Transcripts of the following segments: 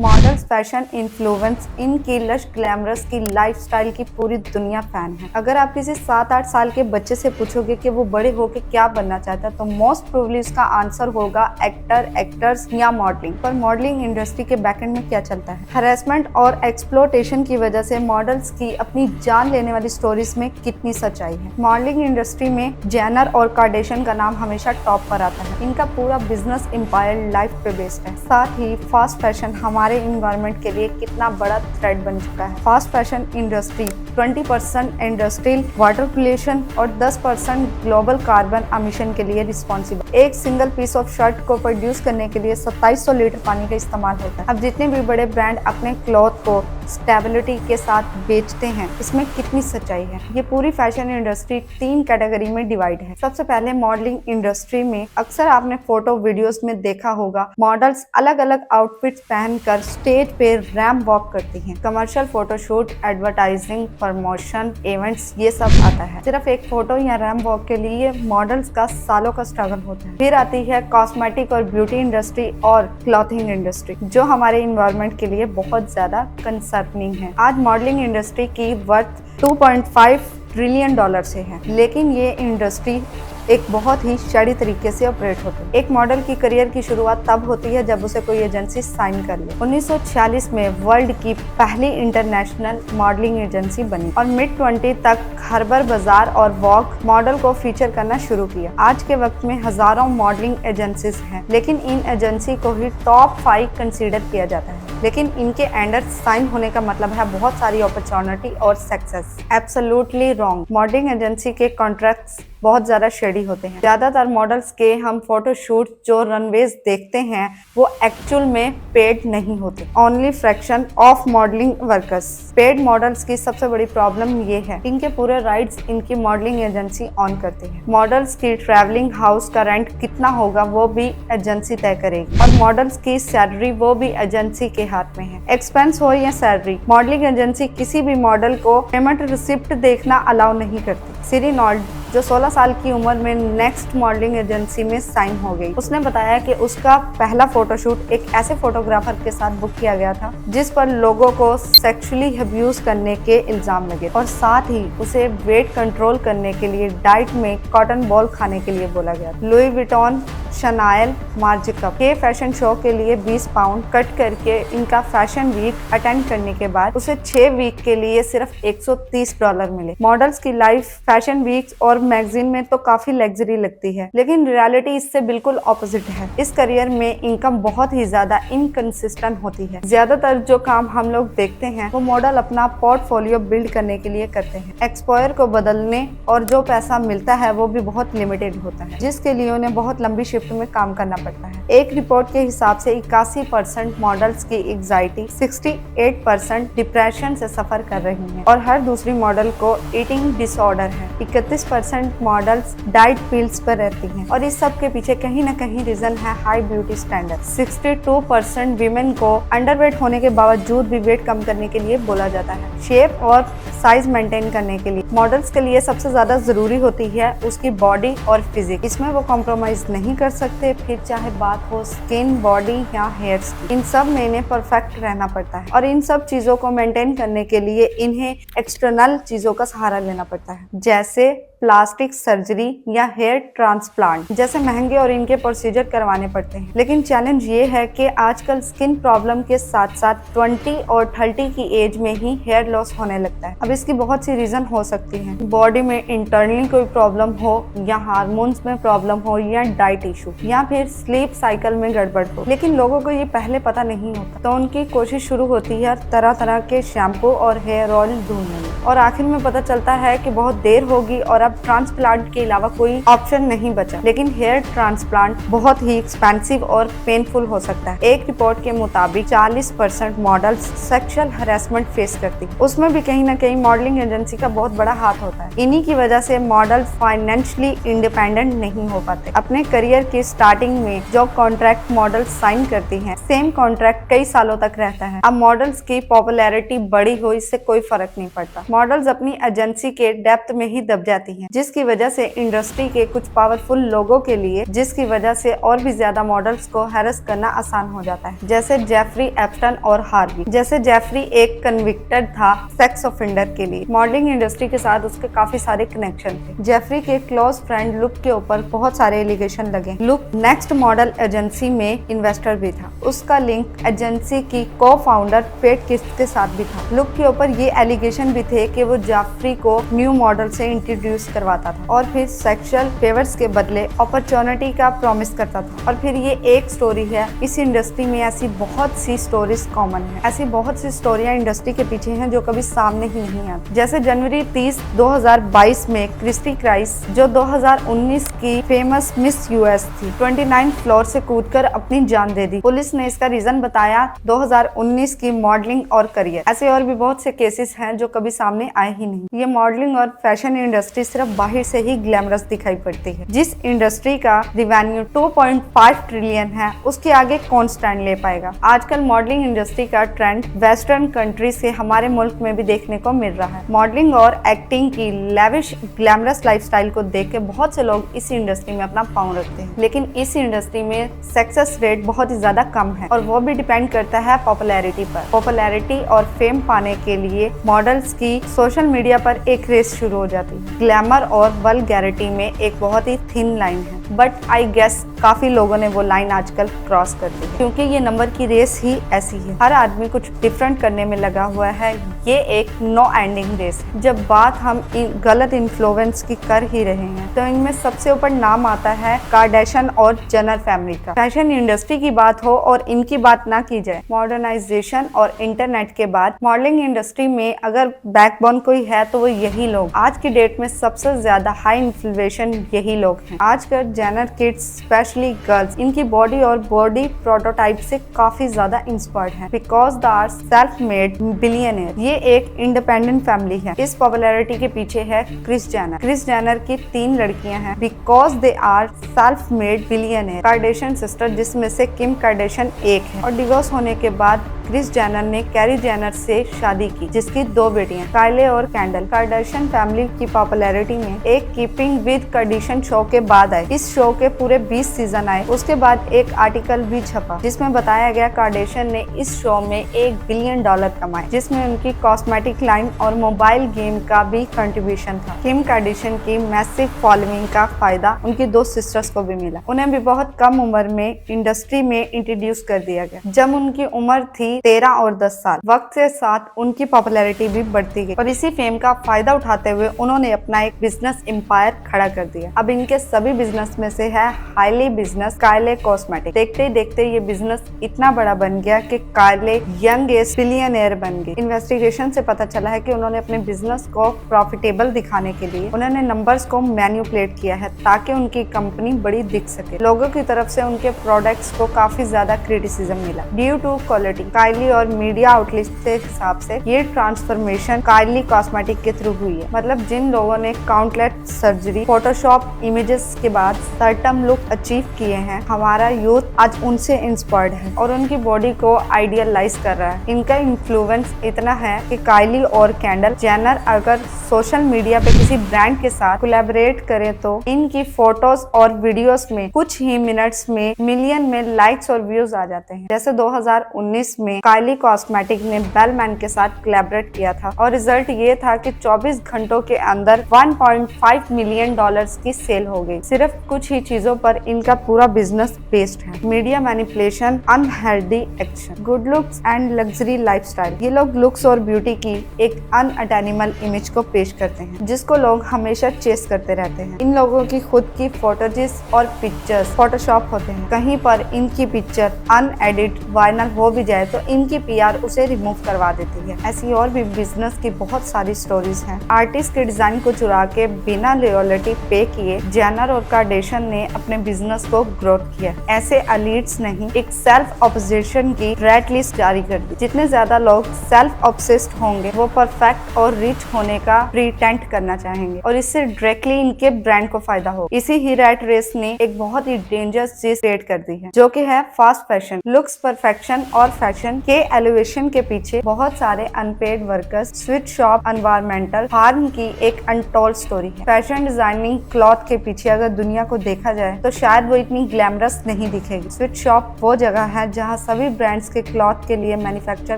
Models, fashion influence, इनकी lush glamorous की lifestyle की पूरी दुनिया फैन है। अगर आप किसी 7-8 साल के बच्चे से पूछोगे कि वो बड़े होके क्या बनना चाहता है तो मोस्ट प्रोबेबली उसका आंसर होगा एक्टर, एक्टर्स या मॉडलिंग। पर मॉडलिंग इंडस्ट्री के बैकएंड में क्या चलता है? हरेसमेंट और एक्सप्लोटेशन की वजह से मॉडल्स की अपनी जान लेने वाली स्टोरीज में कितनी सच्चाई है। मॉडलिंग इंडस्ट्री में जेनर और कार्डेशियन का नाम हमेशा टॉप पर आता है। इनका पूरा बिजनेस एम्पायर लाइफ पे बेस्ड है। साथ ही फास्ट फैशन हमारे इन्वायरमेंट के लिए कितना बड़ा थ्रेट बन चुका है। Fast fashion industry 20% industrial water pollution और 10% ग्लोबल कार्बन एमिशन के लिए रिस्पॉन्सिबल। एक सिंगल पीस ऑफ शर्ट को प्रोड्यूस करने के लिए 2700 लीटर पानी का इस्तेमाल होता है। अब जितने भी बड़े ब्रांड अपने क्लॉथ को स्टेबिलिटी के साथ बेचते हैं, इसमें कितनी सच्चाई है। ये पूरी फैशन इंडस्ट्री 3 कैटेगरी में डिवाइड है। सबसे पहले मॉडलिंग इंडस्ट्री में अक्सर आपने फोटो वीडियोस में देखा होगा, मॉडल्स अलग अलग आउटफिट्स पहनकर स्टेज पे रैंप वॉक करती हैं। Commercial photoshoot, advertising, promotion, events, ये सब आता है। सिर्फ एक फोटो या रैंप वॉक के लिए मॉडल्स का सालों का स्ट्रगल होता है। फिर आती है कॉस्मेटिक और ब्यूटी इंडस्ट्री और क्लॉथिंग इंडस्ट्री, जो हमारे इन्वायरमेंट के लिए बहुत ज्यादा कंसर्निंग है। आज मॉडलिंग इंडस्ट्री की वर्थ $2.5 ट्रिलियन से है, लेकिन ये इंडस्ट्री एक बहुत ही शड़ी तरीके से ऑपरेट होती है। एक मॉडल की करियर की शुरुआत तब होती है जब उसे कोई एजेंसी साइन कर ले। 1946 में वर्ल्ड की पहली इंटरनेशनल मॉडलिंग एजेंसी बनी और मिड 20 तक हर्बर बाजार और वॉग मॉडल को फीचर करना शुरू किया। आज के वक्त में हजारों मॉडलिंग एजेंसीज हैं, लेकिन इन एजेंसी को ही टॉप 5 कंसीडर किया जाता है। लेकिन इनके अंडर साइन होने का मतलब है बहुत सारी अपॉर्चुनिटी और success. Absolutely wrong. Modelling agency के कॉन्ट्रैक्ट्स बहुत ज्यादा शेडी होते हैं। ज्यादातर मॉडल्स के हम फोटोशूट जो रनवेज देखते हैं वो एक्चुअल में पेड नहीं होते। Only fraction of modelling workers. Paid models की सबसे बड़ी प्रॉब्लम ये है, इनके पूरे राइट्स इनकी मॉडलिंग एजेंसी ऑन करती है। मॉडल्स की ट्रैवलिंग हाउस का रेंट कितना होगा वो भी एजेंसी तय करेगी और मॉडल्स की सैलरी वो भी एजेंसी के हाथ में है। एक्सपेंस हो या सैलरी, मॉडलिंग एजेंसी किसी भी मॉडल को पेमेंट रिसिप्ट देखना अलाउ नहीं करती। सिरी नॉल्ड जो 16 साल की उम्र में नेक्स्ट मॉडलिंग एजेंसी में साइन हो गई, उसने बताया कि उसका पहला फोटोशूट एक ऐसे फोटोग्राफर के साथ बुक किया गया था जिस पर लोगों को सेक्सुअली अब्यूज करने के इल्जाम लगे और साथ ही उसे वेट कंट्रोल करने के लिए डाइट में कॉटन बॉल खाने के लिए बोला गया। लुई विटॉन, शनायल, मार्क जैकब के फैशन शो के लिए 20 पाउंड कट करके इनका फैशन वीक अटेंड करने के बाद उसे 6 वीक के लिए सिर्फ $130 मिले। मॉडल्स की लाइफ फैशन वीक्स और मैगजीन में तो काफी लग्जरी लगती है, लेकिन रियलिटी इससे बिल्कुल ऑपोजिट है। इस करियर में इनकम बहुत ही ज्यादा इनकंसिस्टेंट होती है। ज्यादातर जो काम हम लोग देखते हैं वो मॉडल अपना पोर्टफोलियो बिल्ड करने के लिए करते हैं। एक्सपायर को बदलने और जो पैसा मिलता है वो भी बहुत लिमिटेड होता है, जिसके लिए उन्हें बहुत लंबी शिफ्ट में काम करना पड़ता है। एक रिपोर्ट के हिसाब से 81% मॉडल्स की एंजाइटी, 68% डिप्रेशन से सफर कर रही हैं और हर दूसरी मॉडल को ईटिंग डिसऑर्डर है। 31% मॉडल्स डाइट पिल्स पर रहती हैं और इस सब के पीछे कहीं ना कहीं रीजन है हाई ब्यूटी स्टैंडर्ड। 62% वीमेन को अंडरवेट होने के बावजूद भी वेट कम करने के लिए बोला जाता है। शेप और साइज मेंटेन करने के लिए मॉडल्स के लिए सबसे ज्यादा जरूरी होती है उसकी बॉडी और फिजिक। इसमें वो कॉम्प्रोमाइज नहीं कर सकते, फिर चाहे बात हो स्किन, बॉडी या हेयर्स की। इन सब में इन्हें परफेक्ट रहना पड़ता है और इन सब चीजों को मेंटेन करने के लिए इन्हें एक्सटर्नल चीजों का सहारा लेना पड़ता है, जैसे प्लास्टिक सर्जरी या हेयर ट्रांसप्लांट जैसे महंगे और इनके प्रोसीजर करवाने पड़ते हैं। लेकिन चैलेंज ये है कि आजकल स्किन प्रॉब्लम के साथ साथ 20 और 30 की एज में ही हेयर लॉस होने लगता है। अब इसकी बहुत सी रीजन हो सकती हैं। बॉडी में इंटरनली कोई प्रॉब्लम हो या हार्मोन्स में प्रॉब्लम हो या डाइट इशू या फिर स्लीप साइकिल में गड़बड़ हो, लेकिन लोगों को ये पहले पता नहीं होता तो उनकी कोशिश शुरू होती है तरह तरह के शैम्पू और हेयर ऑयल ढूंढने में और आखिर में पता चलता है कि बहुत देर होगी और ट्रांसप्लांट के अलावा कोई ऑप्शन नहीं बचा। लेकिन हेयर ट्रांसप्लांट बहुत ही एक्सपेंसिव और पेनफुल हो सकता है। एक रिपोर्ट के मुताबिक 40% मॉडल्स सेक्सुअल हरासमेंट फेस करती है, उसमें भी कहीं ना कहीं मॉडलिंग एजेंसी का बहुत बड़ा हाथ होता है। इन्हीं की वजह से मॉडल फाइनेंशियली इंडिपेंडेंट नहीं हो पाते। अपने करियर की स्टार्टिंग में जो कॉन्ट्रैक्ट मॉडल साइन करती हैं, सेम कॉन्ट्रैक्ट कई सालों तक रहता है। अब मॉडल्स की पॉपुलैरिटी बड़ी हो इससे कोई फर्क नहीं पड़ता। मॉडल्स अपनी एजेंसी के डेप्थ में ही दब जाती हैं, जिसकी वजह से इंडस्ट्री के कुछ पावरफुल लोगों के लिए जिसकी वजह से और भी ज्यादा मॉडल्स को हैरेस करना आसान हो जाता है, जैसे जेफरी एप्टन और हार्वी। जैसे जेफरी एक कन्विक्टेड था सेक्स ऑफेंडर के लिए। मॉडलिंग इंडस्ट्री के साथ उसके काफी सारे कनेक्शन थे। जेफरी के क्लोज फ्रेंड लुक के ऊपर बहुत सारे एलिगेशन लगे। लुक नेक्स्ट मॉडल एजेंसी में इन्वेस्टर भी था। उसका लिंक एजेंसी की को फाउंडर पेट किस्ट के साथ भी था। लुक के ऊपर ये एलिगेशन भी थे कि वो जेफरी को न्यू मॉडल से इंट्रोड्यूस करवाता था और फिर सेक्सुअल फेवर्स के बदले अपॉर्चुनिटी का प्रॉमिस करता था। और फिर ये एक स्टोरी है, इस इंडस्ट्री में ऐसी बहुत सी स्टोरीज कॉमन है। ऐसी बहुत सी स्टोरियां इंडस्ट्री के पीछे हैं जो कभी सामने ही नहीं आती। जैसे जनवरी 30, 2022 में क्रिस्टी क्राइस, जो 2019 की फेमस मिस यूएस थी, 29 फ्लोर से कूदकर अपनी जान दे दी। पुलिस ने इसका रीजन बताया 2019 की मॉडलिंग और करियर। ऐसे और भी बहुत से केसेस हैं जो कभी सामने आए ही नहीं। ये मॉडलिंग और फैशन इंडस्ट्री सिर्फ बाहर से ही ग्लैमरस दिखाई पड़ती है। जिस इंडस्ट्री का रेवेन्यू 2.5 ट्रिलियन है, उसके आगे कौन स्टैंड ले पाएगा। आजकल मॉडलिंग इंडस्ट्री का ट्रेंड वेस्टर्न कंट्री से हमारे मुल्क में भी देखने को मिल रहा है। मॉडलिंग और एक्टिंग की लेविश ग्लैमरस लाइफस्टाइल को देख के बहुत से लोग इस इंडस्ट्री में अपना पाँव रखते हैं, लेकिन इस इंडस्ट्री में सक्सेस रेट बहुत ही ज्यादा कम है और वो भी डिपेंड करता है पॉपुलैरिटी पर। पॉपुलैरिटी और फेम पाने के लिए मॉडल्स की सोशल मीडिया पर एक रेस शुरू हो जाती है। ग्लैमर और वल्गैरिटी में एक बहुत ही थिन लाइन है, बट आई गेस काफी लोगों ने वो लाइन आजकल क्रॉस कर दी है, क्योंकि ये नंबर की रेस ही ऐसी है। हर आदमी कुछ डिफरेंट करने में लगा हुआ है। ये एक नो एंडिंग रेस है। जब बात हम गलत इन्फ्लुएंस की कर ही रहे हैं, तो इनमें सबसे ऊपर नाम आता है कार्डेशन और जेनर फैमिली का। फैशन इंडस्ट्री की बात हो और इनकी बात ना की जाए, मॉडर्नाइजेशन और इंटरनेट के बाद मॉडलिंग इंडस्ट्री में अगर बैकबोन कोई है तो वो यही लोग। आज की डेट में सबसे ज्यादा हाई इन्फ्लुएंशन यही लोग हैं। आजकल जेनर किड्स, स्पेशली गर्ल्स, इनकी बॉडी और बॉडी प्रोटोटाइप से काफी ज्यादा इंस्पायर्ड हैं, because they are self made billionaire. ये एक इंडिपेंडेंट फैमिली है। इस पॉपुलैरिटी के पीछे है क्रिस जेनर। क्रिस जेनर की 3 लड़कियां हैं, because they are self made billionaire. Kardashian sister, जिसमें से किम कार्डेशन एक है, और डिवोर्स होने के बाद क्रिस जेनर ने कैरी जेनर से शादी की, जिसकी 2 बेटियां काइले और कैंडल। कार्डेशन फैमिली की पॉपुलैरिटी में एक कीपिंग विद कार्डेशन शो के बाद आए। इस शो के पूरे 20 सीजन आए। उसके बाद एक आर्टिकल भी छपा जिसमें बताया गया कार्डेशन ने इस शो में $1 बिलियन कमाए, जिसमें उनकी कॉस्मेटिक लाइन और मोबाइल गेम का भी कंट्रीब्यूशन था। किम कार्डेशन की मैसिव फॉलोइंग का फायदा उनकी 2 सिस्टर्स को भी मिला। उन्हें भी बहुत कम उम्र में इंडस्ट्री में इंट्रोड्यूस कर दिया गया, जब उनकी उम्र थी 13 और 10 साल। वक्त के साथ उनकी पॉपुलैरिटी भी बढ़ती गई और इसी फेम का फायदा उठाते हुए उन्होंने अपना एक बिजनेस एम्पायर खड़ा कर दिया। अब इनके सभी बिजनेस में से है हाईली बिजनेस काइले कॉस्मेटिक। देखते ही देखते ये बिजनेस इतना बड़ा बन गया कि काइले यंगेस्ट बिलियनियर बन गए। इन्वेस्टिगेशन से पता चला है कि उन्होंने अपने बिजनेस को प्रॉफिटेबल दिखाने के लिए उन्होंने नंबर्स को मैन्युपुलेट किया है, ताकि उनकी कंपनी बड़ी दिख सके। लोगों की तरफ से उनके प्रोडक्ट्स को काफी ज्यादा क्रिटिसिज्म मिला ड्यू टू क्वालिटी। काइली और मीडिया आउटलेट के हिसाब से ये ट्रांसफॉर्मेशन काइली कॉस्मेटिक के थ्रू हुई है। मतलब जिन लोगों ने काउंटलेट सर्जरी, फोटोशॉप इमेजेस के बाद सर्टन लुक अचीव किए हैं, हमारा यूथ आज उनसे इंस्पायर्ड है और उनकी बॉडी को आइडियलाइज कर रहा है। इनका इन्फ्लुएंस इतना है कि काइली और कैंडल जेनर अगर सोशल मीडिया पे किसी ब्रांड के साथ कोलैबोरेट करें तो इनकी फोटोज और वीडियोस में कुछ ही मिनट्स में मिलियन में लाइक्स और व्यूज आ जाते हैं। जैसे 2019 में काइली कॉस्मेटिक ने बेलमैन के साथ कोलैबोरेट किया था और रिजल्ट ये था कि 24 घंटों के अंदर $1.5 मिलियन की सेल हो गई। सिर्फ कुछ ही चीजों पर इनका पूरा बिजनेस बेस्ड है। Media manipulation, unhealthy action, good looks and luxury lifestyle. ये लोग लुक्स और ब्यूटी की एक अनअटेनिमल इमेज को पेश करते हैं, जिसको लोग हमेशा चेस करते रहते हैं। इन लोगों की खुद की फोटोजेस और पिक्चर्स फोटोशॉप होते हैं। कहीं पर इनकी पिक्चर अनएडिट वायरल हो भी जाए तो इनकी पीआर उसे रिमूव करवा देती है। ऐसी और भी बिजनेस की बहुत सारी स्टोरीज हैं। आर्टिस्ट के डिजाइन को चुरा के बिना लॉयल्टी पे किए जेनर और कार्डेशन ने अपने बिजनेस को ग्रोथ किया। ऐसे एलीट्स नहीं, एक सेल्फ ऑब्सेशन की रेड लिस्ट जारी कर दी। जितने ज्यादा लोग सेल्फ ऑब्सेस्ड होंगे वो परफेक्ट और रिच होने का प्रीटेंट करना चाहेंगे और इससे डायरेक्टली इनके ब्रांड को फायदा हो। इसी ही रैट रेस ने एक बहुत ही डेंजरस चीज क्रिएट कर दी है, जो कि है फास्ट फैशन। लुक्स, परफेक्शन और फैशन कंडीशन के एलिवेशन के पीछे बहुत सारे unpaid workers, sweet shop, environmental harm की एक अनटोल्ड स्टोरी है। फैशन डिजाइनिंग क्लॉथ के पीछे अगर दुनिया को देखा जाए तो शायद वो इतनी ग्लैमरस नहीं दिखेगी। स्वीट शॉप वो जगह है जहाँ सभी ब्रांड्स के क्लॉथ के लिए मैन्युफैक्चर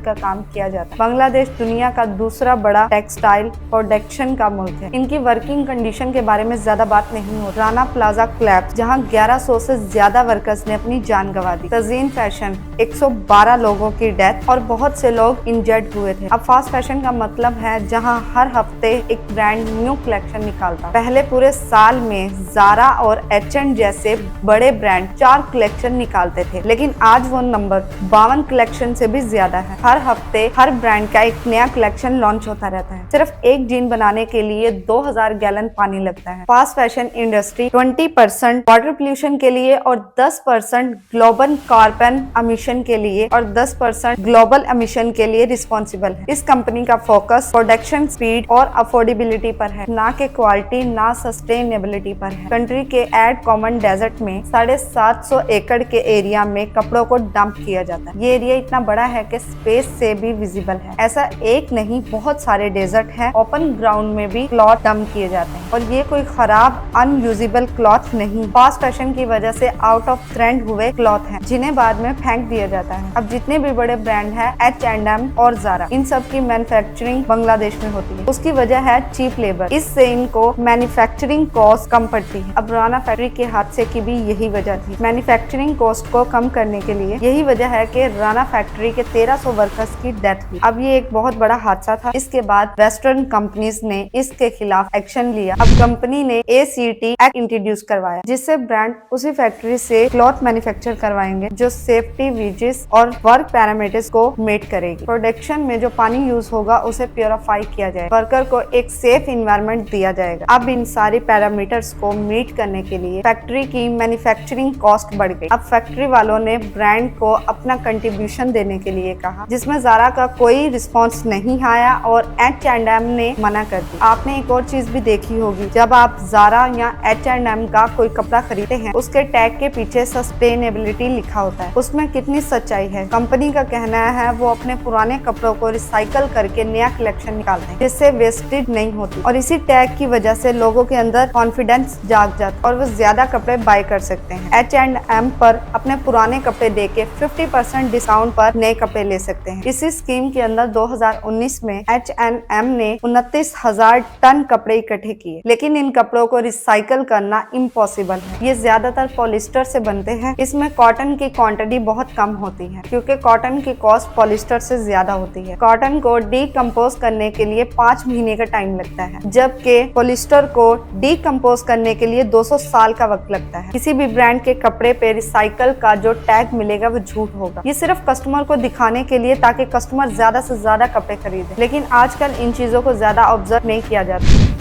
का काम किया जाता है। बांग्लादेश दुनिया का दूसरा बड़ा टेक्सटाइल प्रोडक्शन का मुल्क है। इनकी वर्किंग कंडीशन के बारे में ज्यादा बात नहीं हो। राना प्लाजा कोलैप्स, जहां 1100 से ज्यादा वर्कर्स ने अपनी जान गंवा दी। तजीन फैशन, 112 लोगों की डेथ और बहुत से लोग इंजर्ड हुए थे। अब फास्ट फैशन का मतलब है जहां हर हफ्ते एक ब्रांड न्यू कलेक्शन निकालता। पहले पूरे साल में ज़ारा और H&M जैसे बड़े ब्रांड 4 कलेक्शन निकालते थे, लेकिन आज वो नंबर 52 कलेक्शन से भी ज्यादा है। हर हफ्ते हर ब्रांड का एक नया कलेक्शन लॉन्च होता रहता है। सिर्फ एक जीन बनाने के लिए 2000 गैलन पानी लगता है। Fast fashion industry 20% water pollution के लिए और 10% ग्लोबल कार्बन एमिशन के लिए और 10% ग्लोबल एमिशन के लिए रिस्पॉन्सिबल है। इस कंपनी का फोकस प्रोडक्शन स्पीड और अफोर्डेबिलिटी पर है, ना कि क्वालिटी ना सस्टेनेबिलिटी पर है। कंट्री के एड कॉमन डेजर्ट में 750 एकड़ के एरिया में कपड़ों को डंप किया जाता है। ये एरिया इतना बड़ा है कि स्पेस से भी विजिबल है। ऐसा एक नहीं, बहुत सारे डेजर्ट है। ओपन ग्राउंड में भी क्लॉथ डंप किए जाते हैं और ये कोई खराब अनयूजेबल क्लॉथ नहीं, फास्ट फैशन की वजह से आउट ऑफ ट्रेंड हुए क्लॉथ हैं, जिन्हें बाद में फेंक दिया जाता है। अब जितने भी बड़े ब्रांड है H&M और ज़ारा, इन सब की मैन्युफैक्चरिंग बांग्लादेश में होती है। उसकी वजह है चीप लेबर, इससे इनको मैन्युफैक्चरिंग कॉस्ट कम पड़ती है। अब राना फैक्ट्री के हादसे की भी यही वजह थी। मैन्युफैक्चरिंग कॉस्ट को कम करने के लिए यही वजह है कि राना फैक्ट्री के 1300 वर्कर्स की डेथ हुई। अब ये एक बहुत बड़ा हादसा था। इसके बाद वेस्टर्न कंपनीज ने इसके खिलाफ एक्शन लिया। अब कंपनी ने ACT एक्ट इंट्रोड्यूस करवाया, जिससे ब्रांड उसी फैक्ट्री से क्लॉथ मैन्युफैक्चर करवाएंगे जो सेफ्टी वेजेस और वर्क पैरामीटर्स को मीट करेगी। प्रोडक्शन में जो पानी यूज होगा उसे प्योरीफाई किया जाए, वर्कर को एक सेफ इन्वायरमेंट दिया जाएगा। अब इन सारी पैरामीटर्स को मीट करने के लिए फैक्ट्री की मैन्युफैक्चरिंग कॉस्ट बढ़ गई। अब फैक्ट्री वालों ने ब्रांड को अपना कंट्रीब्यूशन देने के लिए कहा, जिसमें ज़ारा का कोई रिस्पॉन्स नहीं आया और H&M ने मना कर दी। आपने एक और चीज भी देखी होगी, जब आप ज़ारा या H&M का कोई कपड़ा खरीदते हैं, उसके टैग के पीछे सस्टेनेबिलिटी लिखा होता है। उसमें कितनी सच्चाई है? कंपनी का कहना है वो अपने पुराने कपड़ों को रिसाइकल करके नया कलेक्शन निकालते हैं, जिससे वेस्टेज नहीं होती और इसी टैग की वजह से लोगों के अंदर कॉन्फिडेंस जाग जाता और वो ज्यादा कपड़े बाय कर सकते हैं। H&M पर अपने पुराने कपड़े देके 50% डिस्काउंट पर नए कपड़े ले सकते हैं। इसी स्कीम के अंदर 2019 में H&M ने 29,000 टन कपड़े इकट्ठे किए, लेकिन इन कपड़ों को रिसाइकल करना इम्पॉसिबल है। ये ज्यादातर पॉलिस्टर से बनते हैं। इसमें कॉटन की क्वांटिटी बहुत कम होती है, क्योंकि कॉटन की कॉस्ट पॉलिस्टर से ज्यादा होती है। कॉटन को डीकम्पोज करने के लिए 5 महीने का टाइम लगता है, जबकि पॉलिस्टर को डीकम्पोज करने के लिए 200 साल का वक्त लगता है। किसी भी ब्रांड के कपड़े पे रिसाइकल का जो टैग मिलेगा वो झूठ होगा। ये सिर्फ कस्टमर को दिखाने के लिए, ताकि कस्टमर ज्यादा से ज्यादा कपड़े खरीदे, लेकिन आजकल इन चीजों को ज्यादा ऑब्जर्व नहीं किया जाता।